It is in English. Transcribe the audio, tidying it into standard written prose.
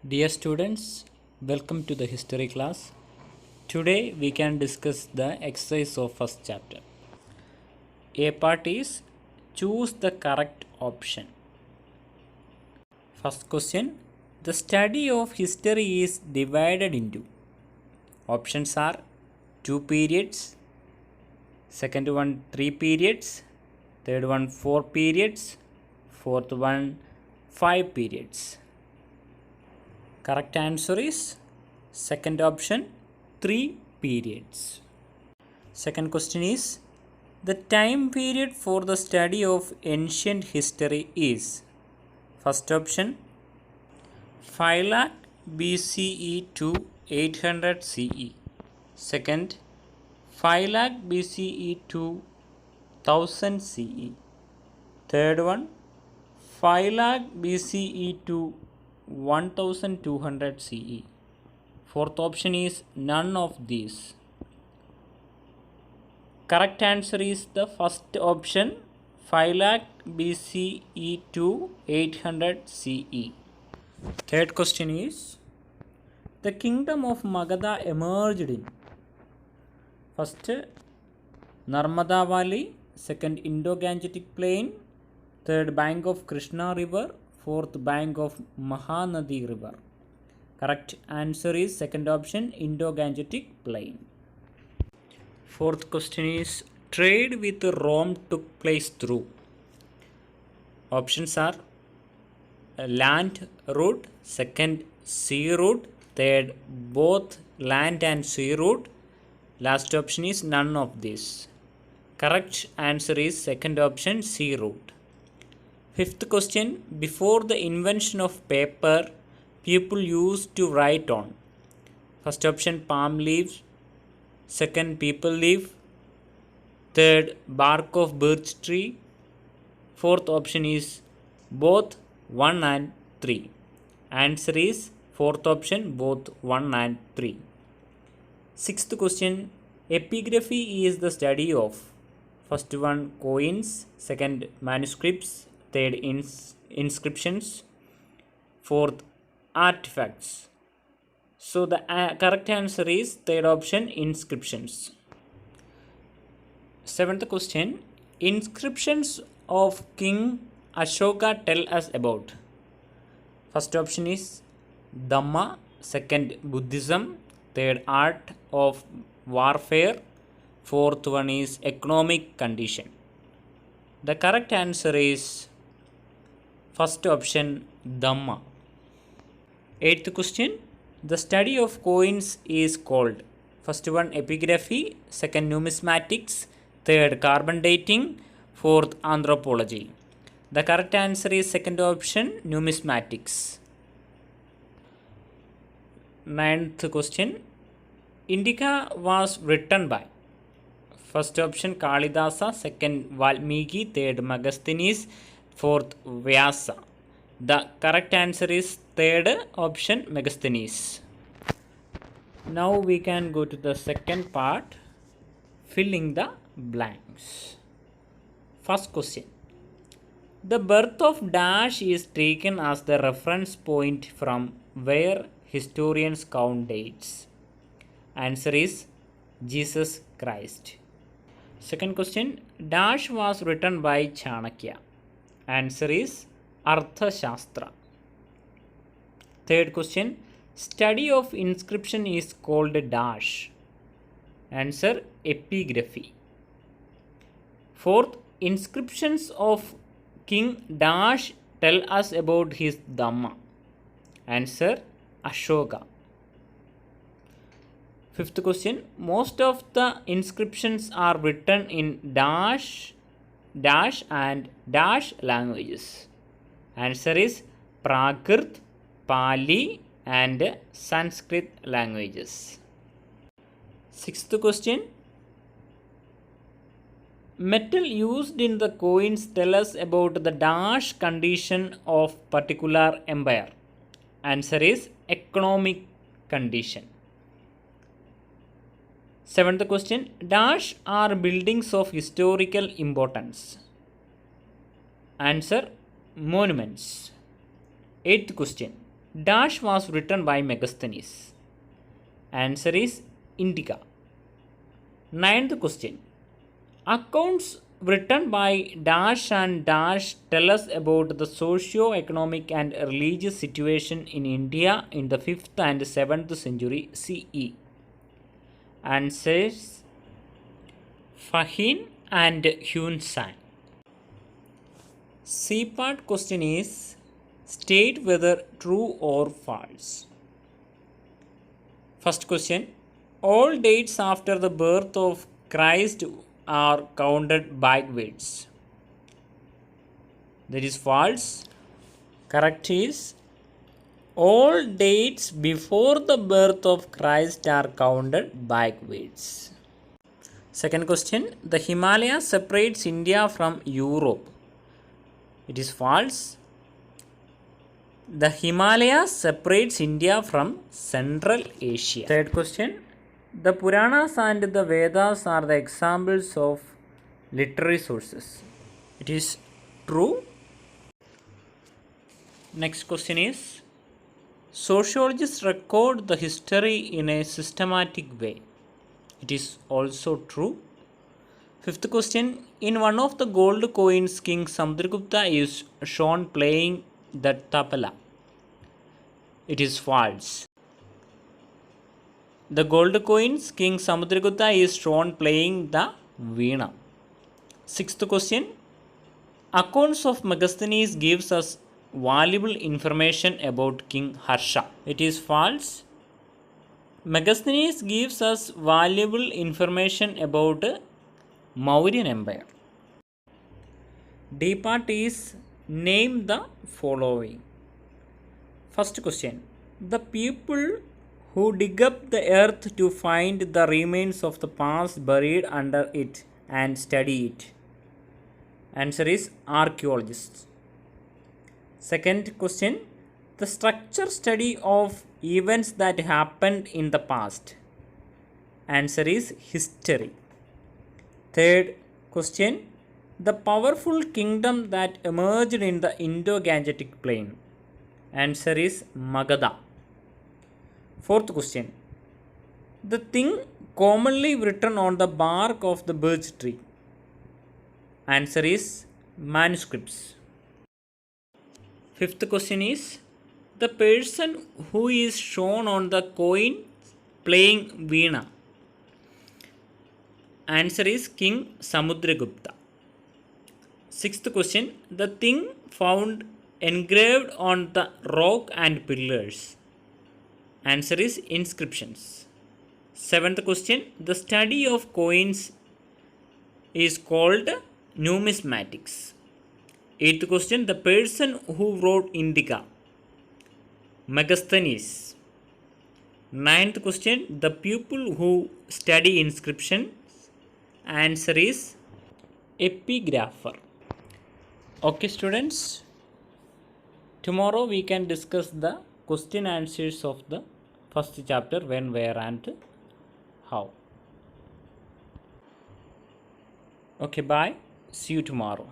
Dear students, welcome to the history class. Today we can discuss the exercise of first chapter. A part is choose the correct option. First question, the study of history is divided into. Options are 2 periods, second one 3 periods, third one 4 periods, fourth one 5 periods. Correct answer is second option 3 periods. Second question is the time period for the study of ancient history is first option 5 lakh BCE to 800 CE. Second 5 lakh BCE to 1000 CE. Third one 5 lakh BCE to 1200 CE. Fourth option is none of these. Correct answer is the first option 5 lakh BCE to 800 CE. Third question is the kingdom of Magadha emerged in first Narmada Valley, second Indo-Gangetic Plain, third bank of Krishna River, fourth bank of Mahanadi River. Correct answer is second option Indo-Gangetic Plain. Fourth question is trade with Rome took place through. Options are land route, second sea route, third both land and sea route. Last option is none of these. Correct answer is second option sea route. Fifth question, before the invention of paper, people used to write on. First option palm leaves, second people leaf, third bark of birch tree, fourth option is both 1 and 3. Answer is fourth option both 1 and 3. Sixth question, epigraphy is the study of first one coins, second manuscripts, third inscriptions, fourth artifacts. So the correct answer is third option inscriptions. Seventh question, inscriptions of King Ashoka tell us about. First option is Dhamma, second Buddhism, third art of warfare, fourth one is economic condition. The correct answer is first option Dhamma. Eighth question, the study of coins is called first one epigraphy, second numismatics, third carbon dating, fourth anthropology. The correct answer is second option numismatics. Ninth question, Indica was written by first option Kalidasa, second Valmiki, third Megasthenes, fourth Vyasa. The correct answer is third option Megasthenes. Now we can go to the second part, filling the blanks. First question, the birth of Dash is taken as the reference point from where historians count dates. Answer is Jesus Christ. Second question, Dash was written by Chanakya. Answer is Arthashastra. Third question, study of inscription is called Dash. Answer epigraphy. Fourth, inscriptions of King Dash tell us about his Dhamma. Answer Ashoka. Fifth question, most of the inscriptions are written in Dash and Dash languages. Answer is Prakrit, Pali and Sanskrit languages. Sixth question, metal used in the coins tell us about the Dash condition of particular empire. Answer is economic condition. Seventh question, Dash are buildings of historical importance. Answer monuments. Eighth question, Dash was written by Megasthenes. Answer is Indica. Ninth question. Accounts written by Dash and Dash tell us about the socio-economic and religious situation in India in the 5th and 7th century CE. Answers Fahin and Hyun San. C part question is state whether true or false. First question. All dates after the birth of Christ are counted backwards. That is false. Correct is all dates before the birth of Christ are counted backwards. Second question. The Himalayas separates India from Europe. It is false. The Himalayas separates India from Central Asia. Third question. The Puranas and the Vedas are the examples of literary sources. It is true. Next question is sociologists record the history in a systematic way. It is also true. Fifth question. In one of the gold coins, King Samudragupta is shown playing the tabla. It is false. The gold coins, King Samudragupta is shown playing the veena. Sixth question. Accounts of Megasthenes gives us valuable information about King Harsha. It is false. Megasthenes gives us valuable information about Mauryan Empire. D part is name the following. First question. The people who dig up the earth to find the remains of the past buried under it and study it. Answer is archaeologists. Second question. The structure study of events that happened in the past. Answer is history. Third question. The powerful kingdom that emerged in the Indo-Gangetic plain. Answer is Magadha. Fourth question. The thing commonly written on the bark of the birch tree. Answer is manuscripts. Fifth question is the person who is shown on the coin playing veena. Answer is King Samudragupta. Sixth question. The thing found engraved on the rock and pillars. Answer is inscriptions. Seventh question. The study of coins is called numismatics. Eighth question. The person who wrote Indica. Megasthenes. Ninth question. The people who study inscriptions. Answer is epigrapher. Okay students, tomorrow we can discuss the question answers of the first chapter, when, where and how. Okay, bye. See you tomorrow.